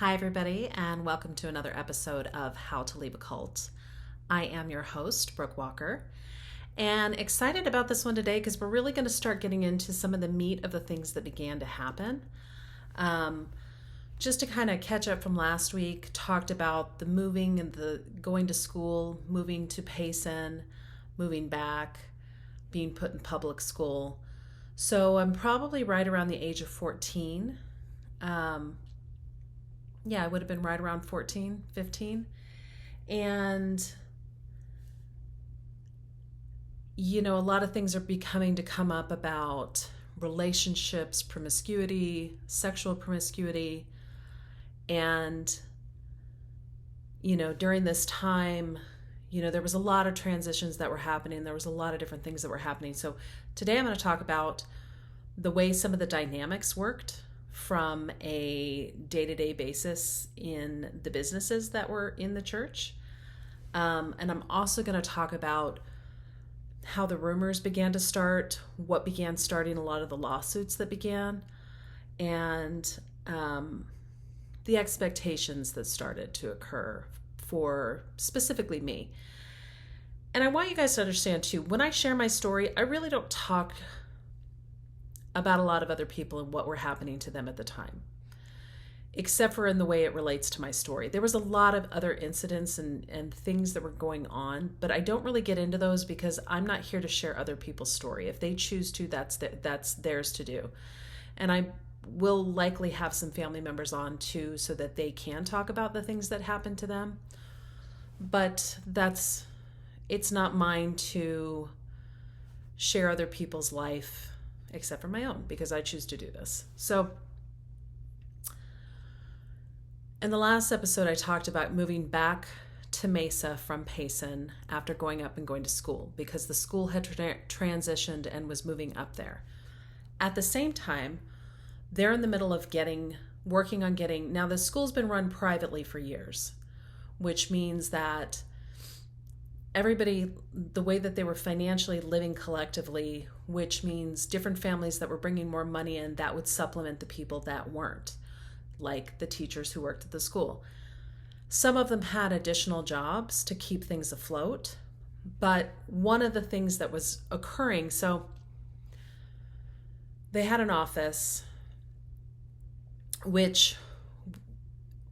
Hi, everybody, and welcome to another episode of How to Leave a Cult. I am your host, Brooke Walker, and excited about this one today because we're really going to start getting into some of the meat of the things that began to happen. Just to kind of catch up from last week, talked about the moving and the going to school, moving to Payson, moving back, being put in public school. So I'm probably right around the age of 14. I would have been right around 14, 15. And, a lot of things are becoming to come up about relationships, promiscuity, sexual promiscuity. And, during this time, there was a lot of transitions that were happening. There was a lot of different things that were happening. So today I'm going to talk about the way some of the dynamics worked from a day-to-day basis in the businesses that were in the church. And I'm also going to talk about how the rumors began to start, what began starting a lot of the lawsuits that began, and the expectations that started to occur for specifically me. And I want you guys to understand too, when I share my story, I really don't talk about a lot of other people and what were happening to them at the time, except for in the way it relates to my story. There was a lot of other incidents and things that were going on, but I don't really get into those because I'm not here to share other people's story. If they choose to, that's theirs to do. And I will likely have some family members on too so that they can talk about the things that happened to them. But it's not mine to share other people's life except for my own, because I choose to do this. So in the last episode, I talked about moving back to Mesa from Payson after going up and going to school, because the school had transitioned and was moving up there. At the same time, they're in the middle of working on getting, now the school's been run privately for years, which means that everybody, the way that they were financially living collectively, which means different families that were bringing more money in, that would supplement the people that weren't, like the teachers who worked at the school. Some of them had additional jobs to keep things afloat, but one of the things that was occurring, so they had an office which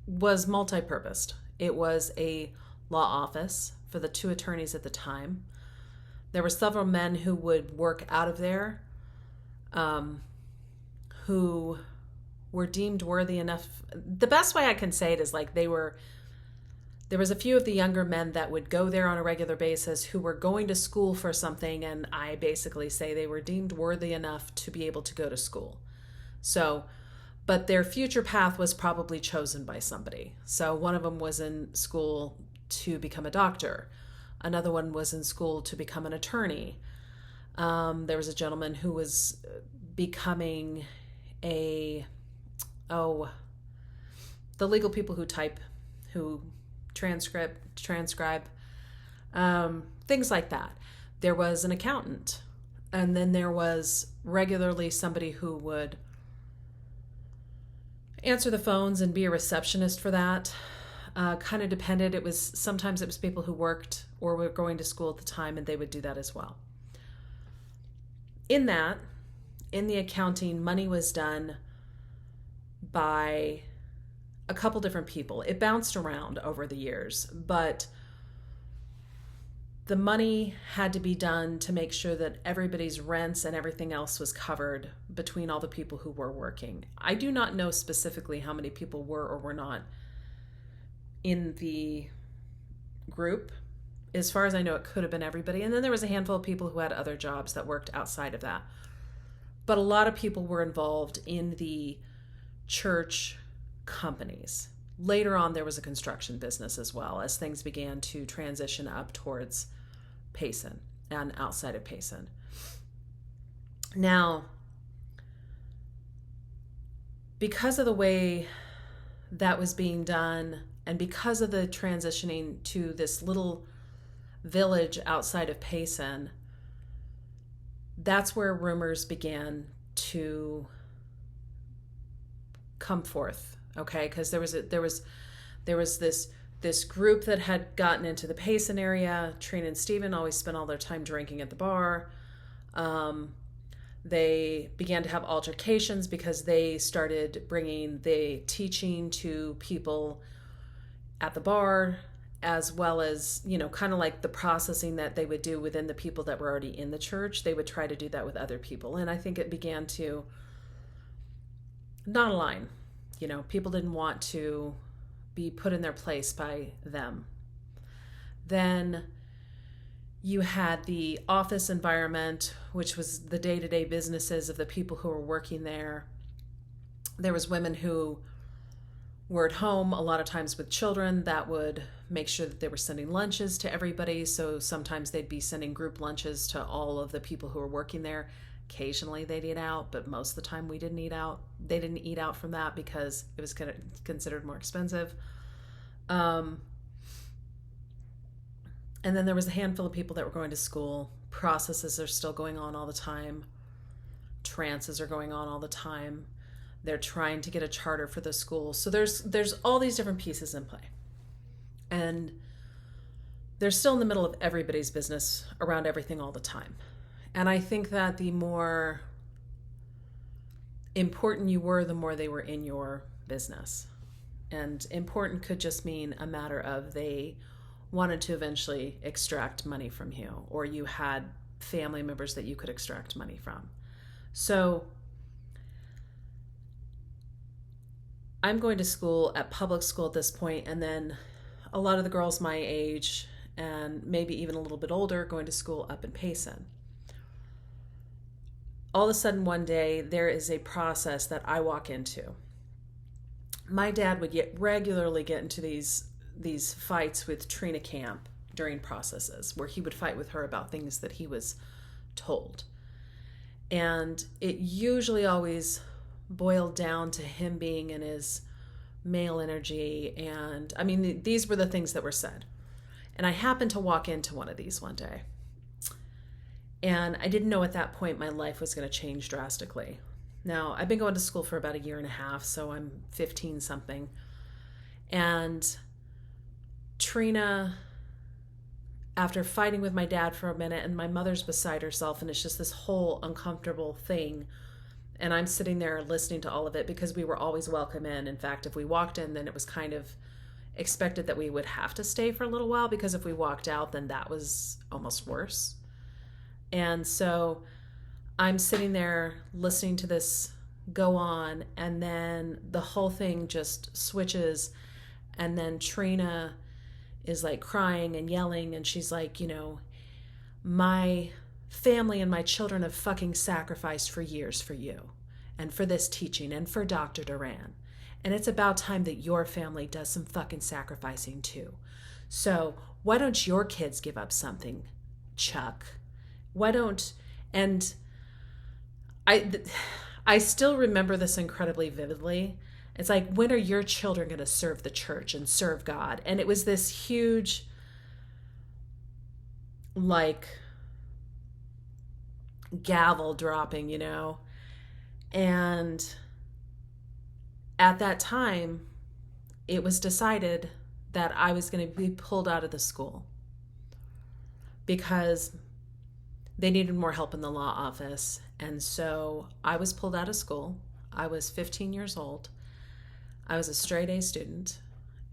was multi-purposed. It was a law office for the two attorneys at the time. There were several men who would work out of there, who were deemed worthy enough. The best way I can say it is like there was a few of the younger men that would go there on a regular basis who were going to school for something, and I basically say they were deemed worthy enough to be able to go to school. So, but their future path was probably chosen by somebody. So one of them was in school to become a doctor. Another one was in school to become an attorney. There was a gentleman who was becoming the legal people who type, who transcribe, things like that. There was an accountant. And then there was regularly somebody who would answer the phones and be a receptionist for that. Kind of depended. Sometimes it was people who worked or were going to school at the time, and they would do that as well. In the accounting, money was done by a couple different people. It bounced around over the years, but the money had to be done to make sure that everybody's rents and everything else was covered between all the people who were working. I do not know specifically how many people were or were not in the group. As far as I know, it could have been everybody. And then there was a handful of people who had other jobs that worked outside of that. But a lot of people were involved in the church companies. Later on, there was a construction business as well, as things began to transition up towards Payson and outside of Payson. Now, because of the way that was being done, and because of the transitioning to this little village outside of Payson, that's where rumors began to come forth Okay, because there was this group that had gotten into the Payson area. Trina and Steven always spent all their time drinking at the bar. They began to have altercations because they started bringing the teaching to people at the bar, as well as, kind of like the processing that they would do within the people that were already in the church. They would try to do that with other people. And I think it began to not align. People didn't want to be put in their place by them. Then you had the office environment, which was the day-to-day businesses of the people who were working there. There was women who were at home a lot of times with children that would make sure that they were sending lunches to everybody. So sometimes they'd be sending group lunches to all of the people who were working there. Occasionally they'd eat out, but most of the time we didn't eat out. They didn't eat out from that because it was considered more expensive. And then there was a handful of people that were going to school. Processes are still going on all the time. Trances are going on all the time. They're trying to get a charter for the school. So there's all these different pieces in play. And they're still in the middle of everybody's business around everything all the time. And I think that the more important you were, the more they were in your business. And important could just mean a matter of they wanted to eventually extract money from you, or you had family members that you could extract money from. So I'm going to school at public school at this point, and then a lot of the girls my age and maybe even a little bit older going to school up in Payson. All of a sudden one day there is a process that I walk into. My dad would regularly get into these fights with Trina Camp during processes where he would fight with her about things that he was told. And it usually always boiled down to him being in his male energy. And I mean, these were the things that were said. And I happened to walk into one of these one day. And I didn't know at that point my life was going to change drastically. Now, I've been going to school for about a year and a half, so I'm 15 something. And Trina, after fighting with my dad for a minute, and my mother's beside herself, and it's just this whole uncomfortable thing. And I'm sitting there listening to all of it because we were always welcome in. In fact, if we walked in, then it was kind of expected that we would have to stay for a little while, because if we walked out, then that was almost worse. And so I'm sitting there listening to this go on, and then the whole thing just switches. And then Trina is like crying and yelling, and she's like, my family and my children have fucking sacrificed for years for you and for this teaching and for Dr. Duran. And it's about time that your family does some fucking sacrificing too. So why don't your kids give up something, Chuck? And I still remember this incredibly vividly. It's like, when are your children going to serve the church and serve God? And it was this huge, like, gavel dropping, And at that time, it was decided that I was going to be pulled out of the school because they needed more help in the law office. And so I was pulled out of school. I was 15 years old. I was a straight A student,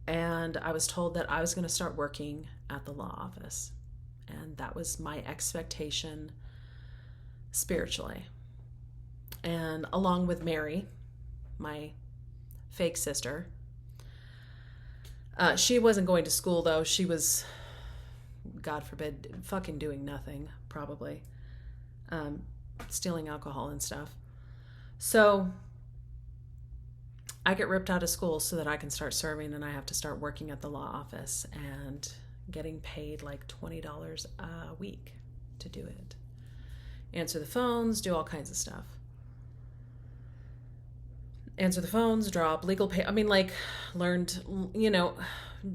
and I was told that I was going to start working at the law office. And that was my expectation spiritually. And along with Mary, my fake sister, she wasn't going to school though. She was, God forbid, fucking doing nothing, probably. Stealing alcohol and stuff. So I get ripped out of school so that I can start serving, and I have to start working at the law office and getting paid like $20 a week to do it. Answer the phones, do all kinds of stuff. Answer the phones, draw up legal pay. I mean, like, learned,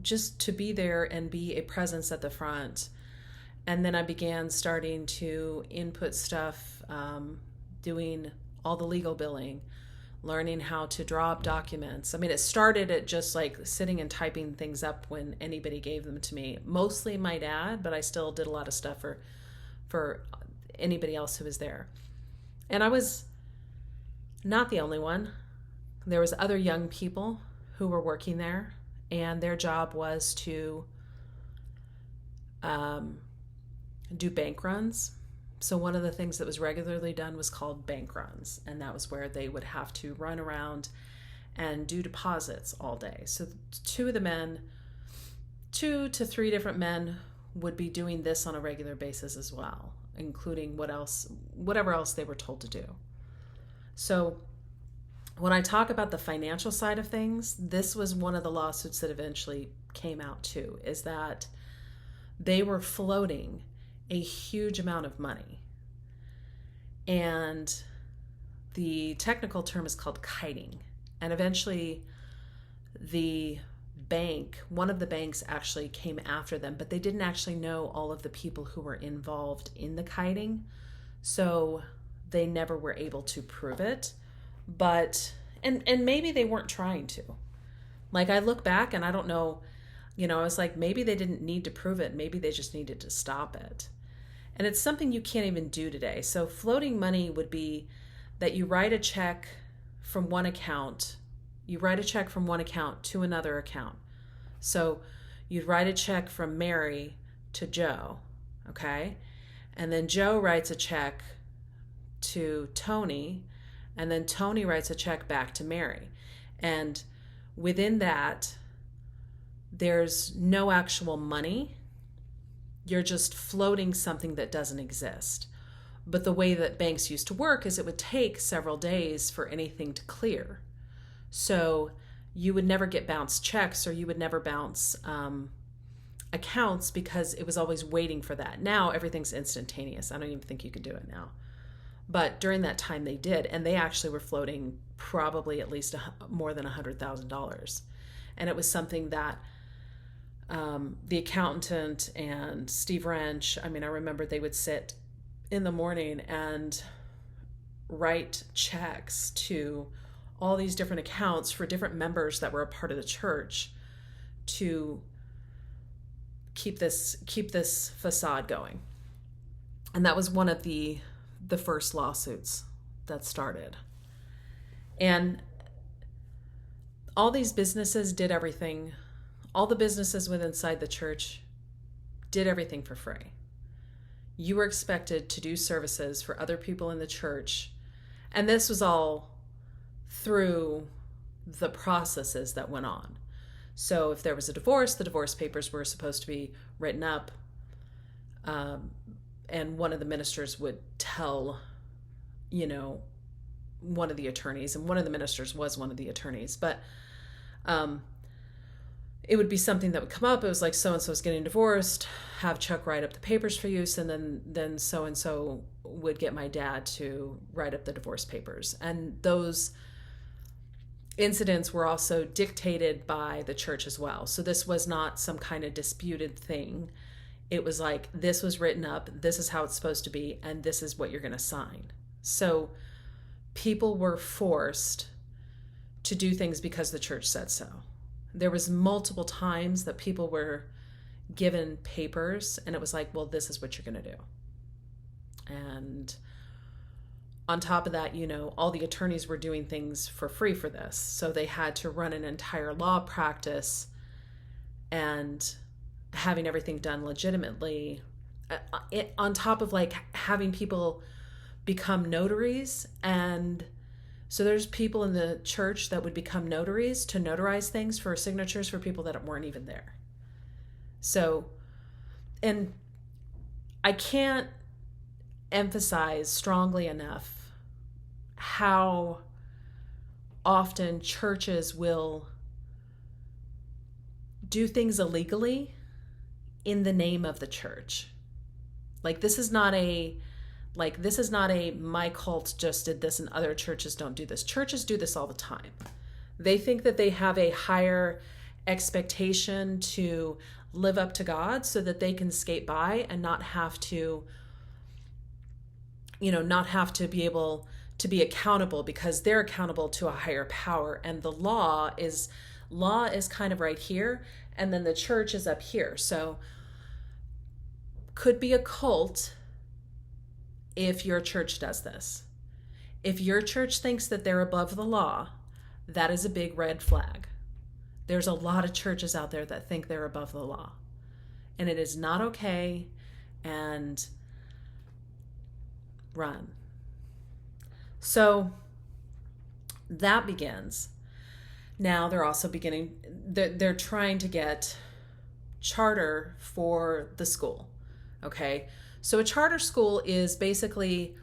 just to be there and be a presence at the front. And then I began starting to input stuff, doing all the legal billing, learning how to draw up documents. I mean, it started at just like sitting and typing things up when anybody gave them to me. Mostly my dad, but I still did a lot of stuff for anybody else who was there. And I was not the only one. There was other young people who were working there, and their job was to do bank runs. So one of the things that was regularly done was called bank runs, and that was where they would have to run around and do deposits all day. So two to three different men would be doing this on a regular basis as well, including whatever else they were told to do. So when I talk about the financial side of things, this was one of the lawsuits that eventually came out too, is that they were floating a huge amount of money. And the technical term is called kiting. And eventually one of the banks actually came after them, but they didn't actually know all of the people who were involved in the kiting. So they never were able to prove it. But, and maybe they weren't trying to. Like, I look back and I don't know, I was like, maybe they didn't need to prove it. Maybe they just needed to stop it. And it's something you can't even do today. So floating money would be that you write a check from one account. You write a check from one account to another account. So you'd write a check from Mary to Joe, okay? And then Joe writes a check to Tony, and then Tony writes a check back to Mary. And within that, there's no actual money. You're just floating something that doesn't exist. But the way that banks used to work is it would take several days for anything to clear. So you would never get bounced checks, or you would never bounce accounts, because it was always waiting for that. Now everything's instantaneous. I don't even think you could do it now. But during that time they did, and they actually were floating probably at least more than $100,000. And it was something that the accountant and Steve Wrench, I remember they would sit in the morning and write checks to all these different accounts for different members that were a part of the church to keep this facade going. And that was one of the first lawsuits that started. And all these businesses did everything. All the businesses within inside the church did everything for free. You were expected to do services for other people in the church. And this was all through the processes that went on. So if there was a divorce, the divorce papers were supposed to be written up. And one of the ministers would tell, one of the attorneys, and one of the ministers was one of the attorneys, but it would be something that would come up. It was like, so-and-so is getting divorced, have Chuck write up the papers for you. And then so-and-so would get my dad to write up the divorce papers. And those incidents were also dictated by the church as well. So this was not some kind of disputed thing. It was like, this was written up, this is how it's supposed to be, and this is what you're going to sign. So people were forced to do things because the church said so. There was multiple times that people were given papers and it was like, well, this is what you're going to do. And on top of that, all the attorneys were doing things for free for this. So they had to run an entire law practice and having everything done legitimately, on top of like having people become notaries. And so there's people in the church that would become notaries to notarize things for signatures for people that weren't even there. So, and I can't emphasize strongly enough how often churches will do things illegally in the name of the church. This is not a my cult just did this and other churches don't do this. Churches do this all the time. They think that they have a higher expectation to live up to God so that they can skate by and not have to be able to be accountable because they're accountable to a higher power. And the law is kind of right here, and then the church is up here. So could be a cult if your church does this. If your church thinks that they're above the law, that is a big red flag. There's a lot of churches out there that think they're above the law, and it is not okay, and run. So that begins. Now they're also they're trying to get charter for the school. Okay. So a charter school is basically,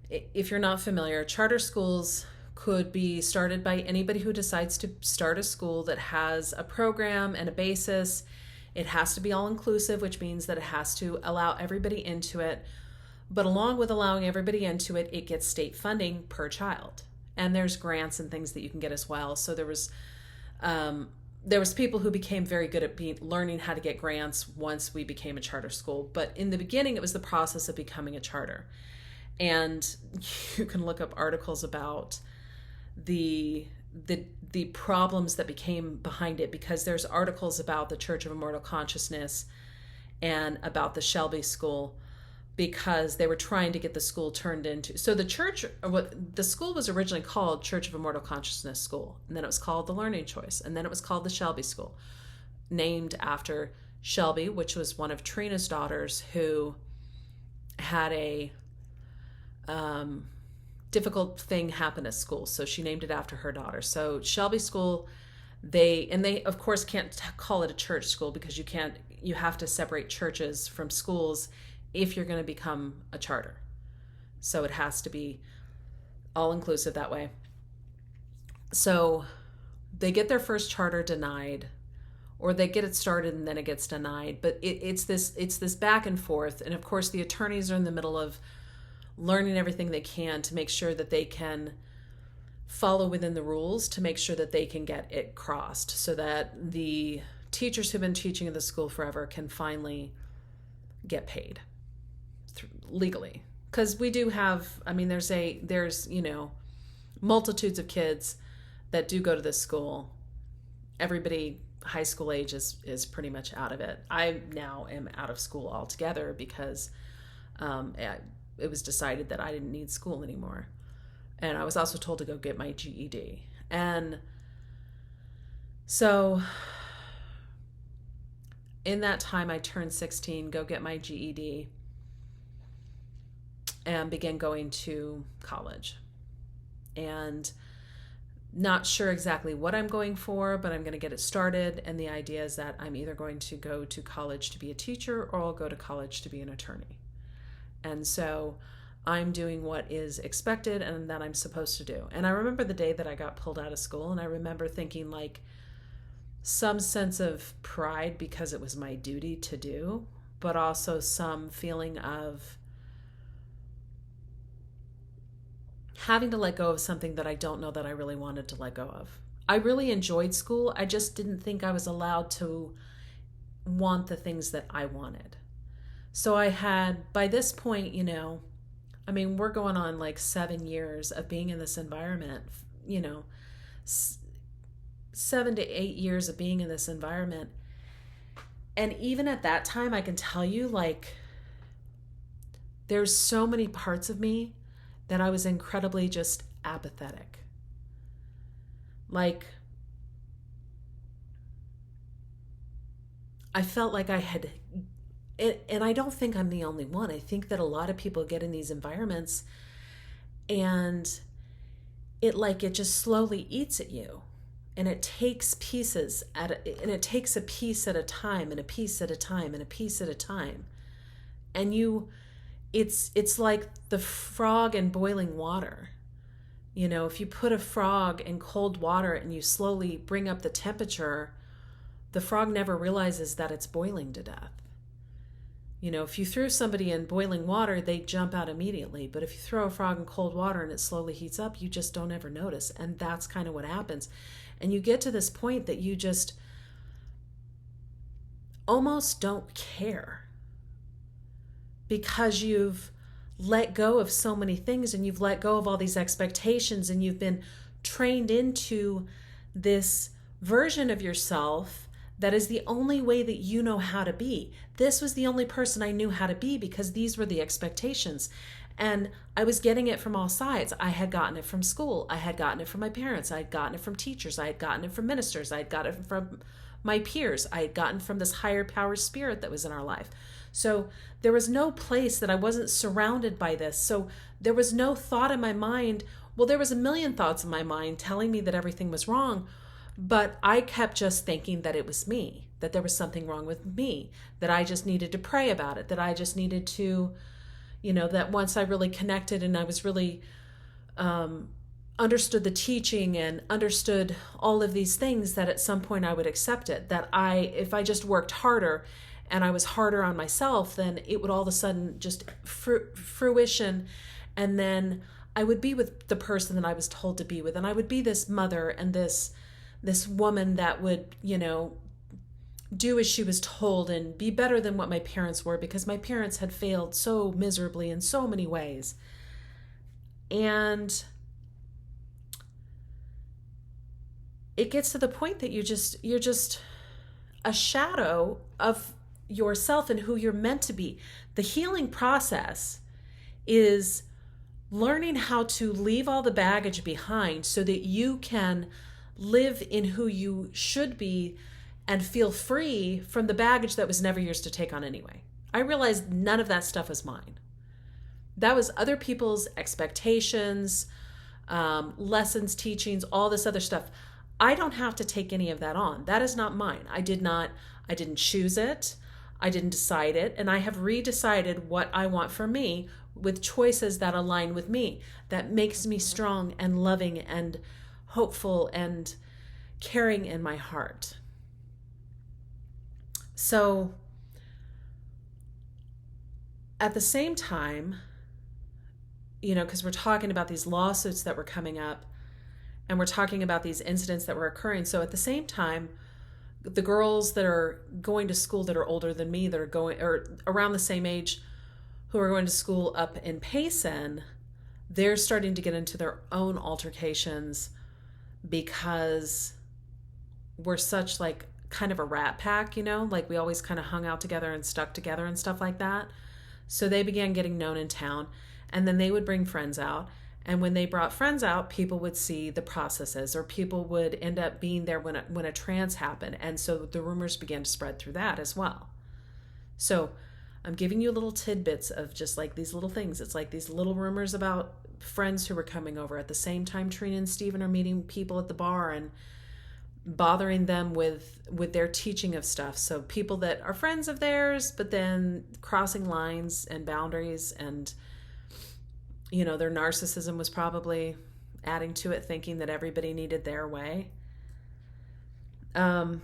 if you're not familiar, charter schools could be started by anybody who decides to start a school that has a program and a basis. It has to be all inclusive, which means that it has to allow everybody into it. But along with allowing everybody into it, it gets state funding per child. And there's grants and things that you can get as well. So there was people who became very good at learning how to get grants once we became a charter school. But in the beginning, it was the process of becoming a charter. And you can look up articles about the problems that became behind it, because there's articles about the Church of Immortal Consciousness and about the Shelby School, because they were trying to get the school turned into, so the school was originally called Church of Immortal Consciousness School, and then it was called the Learning Choice, and then it was called the Shelby School, named after Shelby, which was one of Trina's daughters who had a difficult thing happen at school, so she named it after her daughter. So Shelby School, they of course can't call it a church school, because you have to separate churches from schools if you're going to become a charter. So it has to be all inclusive that way. So they get their first charter denied, or they get it started and then it gets denied. But it's this back and forth. And of course the attorneys are in the middle of learning everything they can to make sure that they can follow within the rules, to make sure that they can get it crossed, so that the teachers who've been teaching at the school forever can finally get paid legally. Because we do have, there's multitudes of kids that do go to this school. Everybody high school age is pretty much out of it. I now am out of school altogether, because it was decided that I didn't need school anymore. And I was also told to go get my GED. And so in that time, I turned 16, go get my GED, and began going to college. And not sure exactly what I'm going for, but I'm going to get it started. And the idea is that I'm either going to go to college to be a teacher, or I'll go to college to be an attorney. And so I'm doing what is expected and that I'm supposed to do. And I remember the day that I got pulled out of school, and I remember thinking, like, some sense of pride because it was my duty to do, but also some feeling of having to let go of something that I don't know that I really wanted to let go of. I really enjoyed school. I just didn't think I was allowed to want the things that I wanted. So I had, by this point, we're going on like 7 years of being in this environment, 7 to 8 years of being in this environment. And even at that time, I can tell you, like, there's so many parts of me that I was incredibly just apathetic. Like, I felt like I had, and I don't think I'm the only one. I think that a lot of people get in these environments and it just slowly eats at you. And it takes pieces and it takes a piece at a time, and a piece at a time, and a piece at a time. And it's like the frog in boiling water. If you put a frog in cold water and you slowly bring up the temperature, the frog never realizes that it's boiling to death. If you threw somebody in boiling water, they jump out immediately. But if you throw a frog in cold water and it slowly heats up, you just don't ever notice. And that's kind of what happens. And you get to this point that you just almost don't care, because you've let go of so many things, and you've let go of all these expectations, and you've been trained into this version of yourself that is the only way that you know how to be. This was the only person I knew how to be because these were the expectations. And I was getting it from all sides. I had gotten it from school. I had gotten it from my parents. I had gotten it from teachers. I had gotten it from ministers. I had gotten it from my peers. I had gotten from this higher power spirit that was in our life. So there was no place that I wasn't surrounded by this. So there was no thought in my mind. Well, there was a million thoughts in my mind telling me that everything was wrong. But I kept just thinking that it was me, that there was something wrong with me, that I just needed to pray about it, that I just needed to, that once I really connected and I was really understood the teaching and understood all of these things, that at some point I would accept it, that if I just worked harder and I was harder on myself, then it would all of a sudden just fruition. And then I would be with the person that I was told to be with. And I would be this mother and this woman that would, do as she was told and be better than what my parents were, because my parents had failed so miserably in so many ways. And it gets to the point that you're just a shadow of yourself and who you're meant to be. The healing process is learning how to leave all the baggage behind so that you can live in who you should be and feel free from the baggage that was never yours to take on anyway. I realized none of that stuff was mine. That was other people's expectations, lessons, teachings, all this other stuff. I don't have to take any of that on. That is not mine. I didn't choose it. I didn't decide it. And I have redecided what I want for me with choices that align with me, that makes me strong and loving and hopeful and caring in my heart. So at the same time, because we're talking about these lawsuits that were coming up and we're talking about these incidents that were occurring. So at the same time, the girls that are going to school that are older than me, that are going, or around the same age, who are going to school up in Payson, they're starting to get into their own altercations because we're such like kind of a rat pack, like we always kind of hung out together and stuck together and stuff like that. So they began getting known in town, and then they would bring friends out. And when they brought friends out, people would see the processes, or people would end up being there when a trans happened. And so the rumors began to spread through that as well. So I'm giving you little tidbits of just like these little things. It's like these little rumors about friends who were coming over. At the same time, Trina and Stephen are meeting people at the bar and bothering them with their teaching of stuff. So people that are friends of theirs, but then crossing lines and boundaries, and their narcissism was probably adding to it, thinking that everybody needed their way. And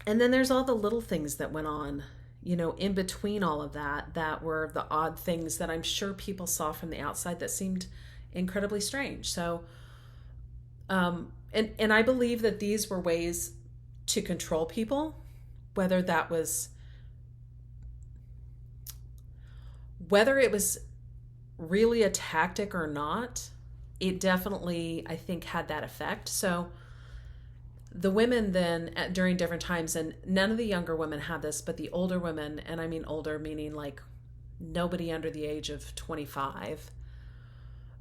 then there's all the little things that went on, in between all of that were the odd things that I'm sure people saw from the outside that seemed incredibly strange. So, and I believe that these were ways to control people, whether it was really a tactic or not. It definitely, I think, had that effect. So the women then during different times, and none of the younger women had this, but the older women, and I mean older meaning like nobody under the age of 25,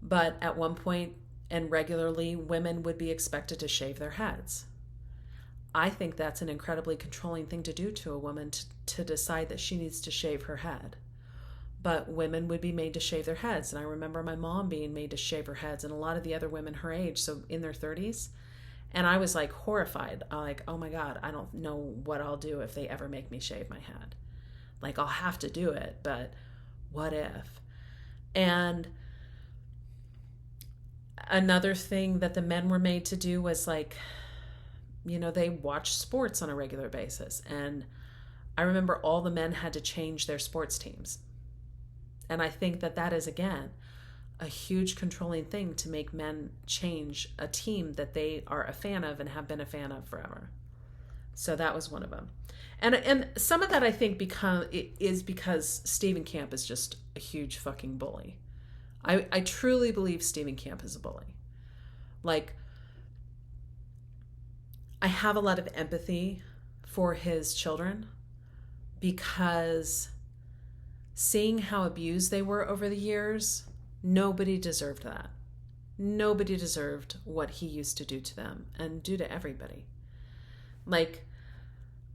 but at one point and regularly, women would be expected to shave their heads. I think that's an incredibly controlling thing to do to a woman, to decide that she needs to shave her head. But women would be made to shave their heads. And I remember my mom being made to shave her heads, and a lot of the other women her age, so in their 30s. And I was like horrified. Like, oh my God, I don't know what I'll do if they ever make me shave my head. Like, I'll have to do it, but what if? And another thing that the men were made to do was like, they watch sports on a regular basis. And I remember all the men had to change their sports teams. And I think that is, again, a huge controlling thing, to make men change a team that they are a fan of and have been a fan of forever. So that was one of them. And some of that I think is because Stephen Camp is just a huge fucking bully. I truly believe Stephen Camp is a bully. Like, I have a lot of empathy for his children because seeing how abused they were over the years, nobody deserved that. Nobody deserved what he used to do to them and do to everybody. Like,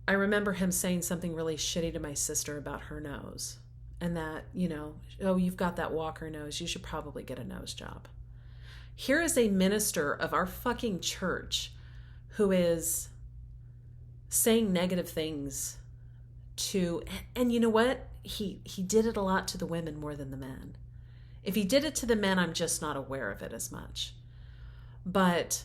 I remember him saying something really shitty to my sister about her nose. And that, oh, you've got that Walker nose. You should probably get a nose job. Here is a minister of our fucking church who is saying negative things to, and you know what? He did it a lot to the women more than the men. If he did it to the men, I'm just not aware of it as much. But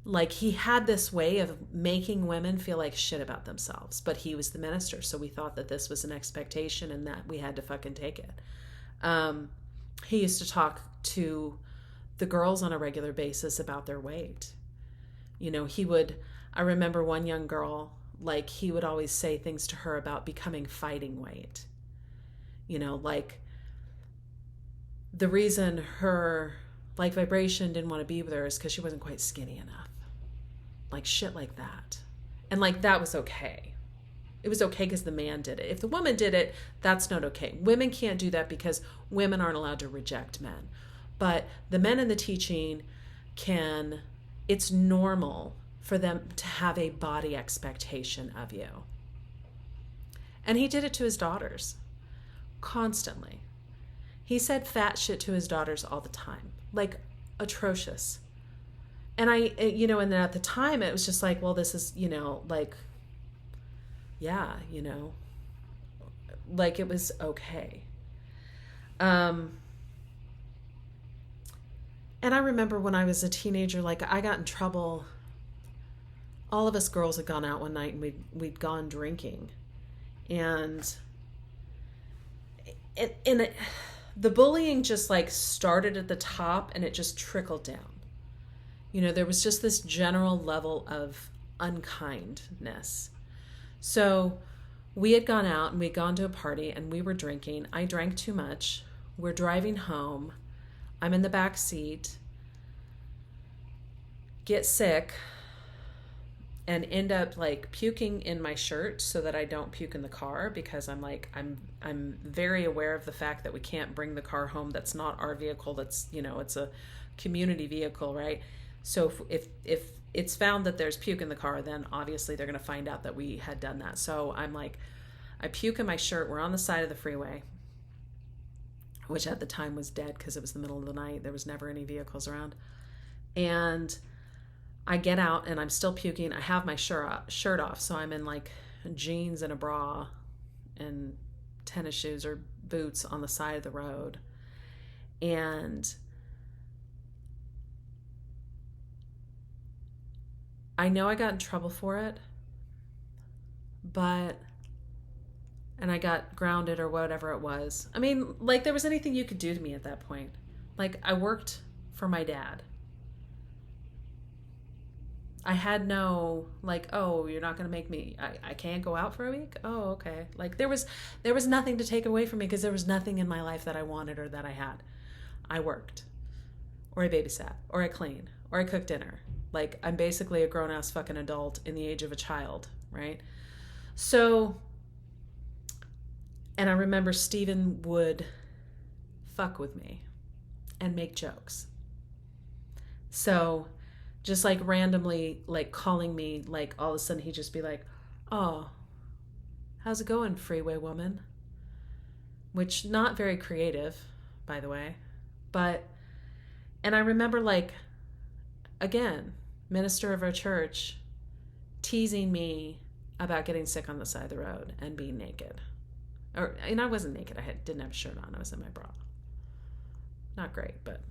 like, he had this way of making women feel like shit about themselves, but he was the minister, so we thought that this was an expectation and that we had to fucking take it. He used to talk to the girls on a regular basis about their weight. I remember one young girl, like, he would always say things to her about becoming fighting weight. Like, the reason her like vibration didn't want to be with her is because she wasn't quite skinny enough. Like, shit like that. And like, that was okay. It was okay because the man did it. If the woman did it, that's not okay. Women can't do that because women aren't allowed to reject men. But the men in the teaching can, it's normal for them to have a body expectation of you. And he did it to his daughters constantly. He said fat shit to his daughters all the time, like atrocious. And and then at the time it was just like, well, this is, like, yeah, like, it was okay. And I remember when I was a teenager, like, I got in trouble. All of us girls had gone out one night and we'd gone drinking. And the bullying just like started at the top and it just trickled down. There was just this general level of unkindness. So we had gone out and we'd gone to a party and we were drinking. I drank too much. We're driving home. I'm in the back seat, get sick, and end up like puking in my shirt so that I don't puke in the car, because I'm very aware of the fact that we can't bring the car home. That's not our vehicle. That's, it's a community vehicle, right? So if it's found that there's puke in the car, then obviously they're going to find out that we had done that. So I'm like, I puke in my shirt. We're on the side of the freeway, which at the time was dead because it was the middle of the night. There was never any vehicles around. And I get out and I'm still puking. I have my shirt off. So I'm in like jeans and a bra and tennis shoes or boots on the side of the road. And I know I got in trouble for it, and I got grounded or whatever it was. I mean, like, there was anything you could do to me at that point. Like, I worked for my dad. I had no, like, oh, you're not going to make me, I can't go out for a week? Oh, okay. Like, there was nothing to take away from me because there was nothing in my life that I wanted or that I had. I worked, or I babysat, or I cleaned, or I cooked dinner. Like, I'm basically a grown-ass fucking adult in the age of a child, right? So, and I remember Steven would fuck with me and make jokes. So, just like randomly, like, calling me, like, all of a sudden he'd just be like, oh, how's it going, freeway woman? Which, not very creative, by the way. But, and I remember, like, again, minister of our church teasing me about getting sick on the side of the road and being naked. And I wasn't naked. I didn't have a shirt on. I was in my bra. Not great, but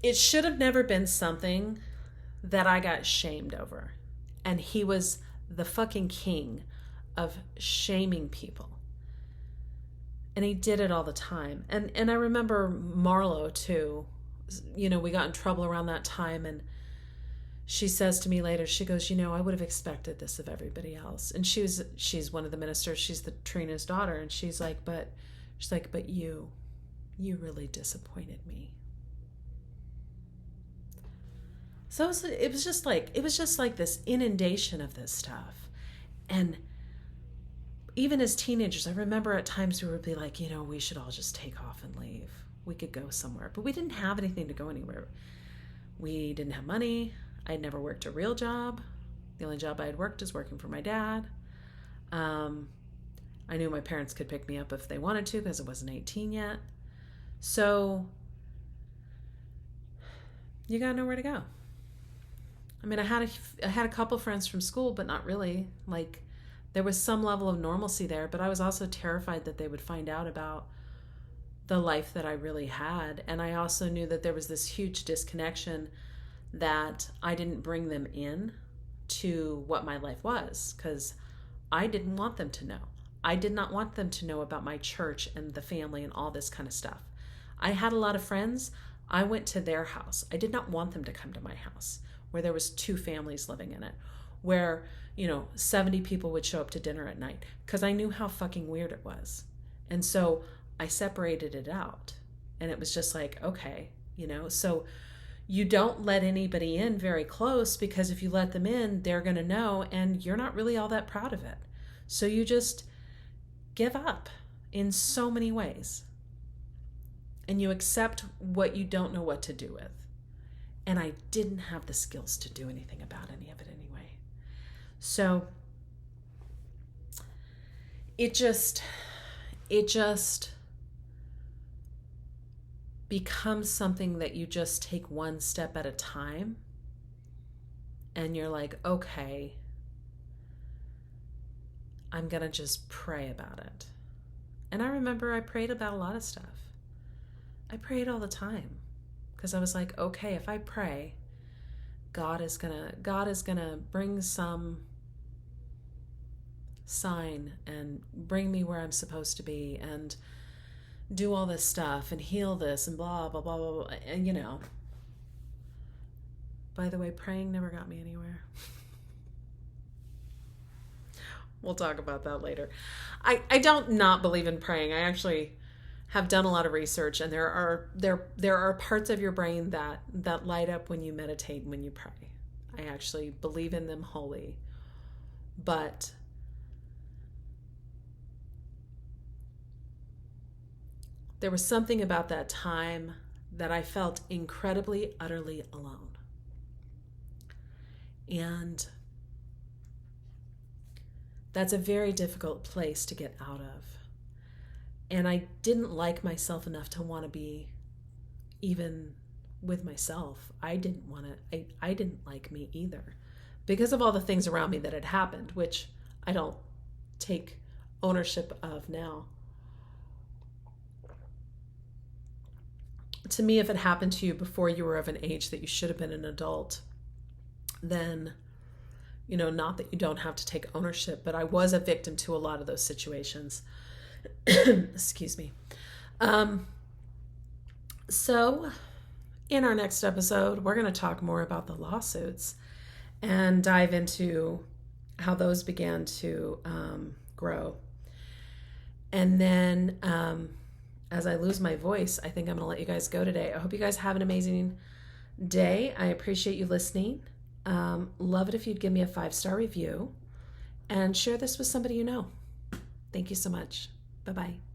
it should have never been something that I got shamed over. And he was the fucking king of shaming people. And he did it all the time. And I remember Marlo too. We got in trouble around that time, and she says to me later, she goes, I would have expected this of everybody else. And she's one of the ministers. She's the Trina's daughter. And she's like, but you really disappointed me. So it was just like this inundation of this stuff. And even as teenagers, I remember at times we would be like, we should all just take off and leave. We could go somewhere, but we didn't have anything to go anywhere. We didn't have money. I'd never worked a real job. The only job I had worked is working for my dad. I knew my parents could pick me up if they wanted to because I wasn't 18 yet. So you got nowhere to go. I mean, I had a couple friends from school, but not really. Like, there was some level of normalcy there, but I was also terrified that they would find out about the life that I really had. And I also knew that there was this huge disconnection, that I didn't bring them in to what my life was, because I didn't want them to know. I did not want them to know about my church and the family and all this kind of stuff. I had a lot of friends. I went to their house. I did not want them to come to my house, where there was 2 families living in it, where 70 people would show up to dinner at night, because I knew how fucking weird it was. And so I separated it out, and it was just like, okay, so you don't let anybody in very close, because if you let them in, they're going to know, and you're not really all that proud of it. So you just give up in so many ways, and you accept what you don't know what to do with. And I didn't have the skills to do anything about any of it anyway. So it just becomes something that you just take one step at a time, and you're like, okay, I'm gonna just pray about it. And I remember I prayed about a lot of stuff. I prayed all the time, because I was like, okay, if I pray, God is gonna bring some sign and bring me where I'm supposed to be, and do all this stuff and heal this and blah, blah, blah, blah, blah. And by the way, praying never got me anywhere. We'll talk about that later. I don't not believe in praying. I actually have done a lot of research, and there are parts of your brain that light up when you meditate and when you pray. I actually believe in them wholly. But there was something about that time that I felt incredibly, utterly alone. And that's a very difficult place to get out of. And I didn't like myself enough to want to be even with myself. I didn't like me either, because of all the things around me that had happened, which I don't take ownership of now. To me, if it happened to you before you were of an age that you should have been an adult, then, not that you don't have to take ownership, but I was a victim to a lot of those situations. Excuse me. So in our next episode, we're going to talk more about the lawsuits and dive into how those began to grow. And then as I lose my voice, I think I'm going to let you guys go today. I hope you guys have an amazing day. I appreciate you listening. Love it if you'd give me a 5-star review and share this with somebody you know. Thank you so much. Bye-bye.